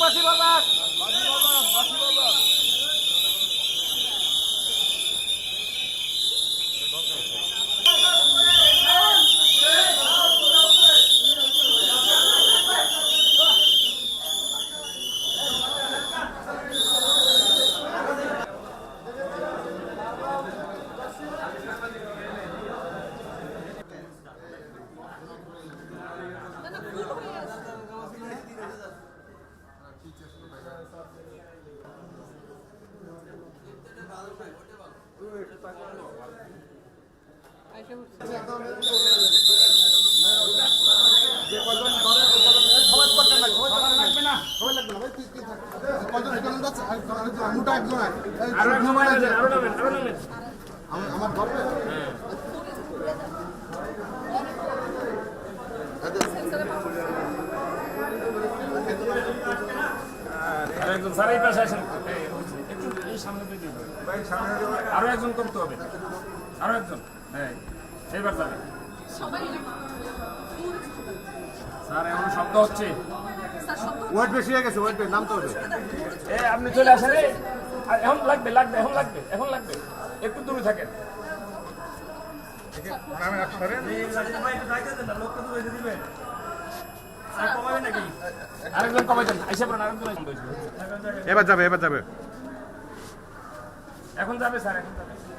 বাসি বাবা স্যার এই পাশে আসেন এই সামনে আরো একজন করতে হবে আরো একজন হ্যাঁ সেইবার যাবে স্যার এখন শব্দ হচ্ছে ওয়েট বেশি হয়ে গেছে ওয়েট নামতে হবে আপনি চলে আসেন এখন লাগবে এখন লাগবে একটু দূরে থাকেন আরেকজন কমাই দেন আইসা পড়েন আরেকজন এবার যাবে এখন যাবে স্যার এখন যাবে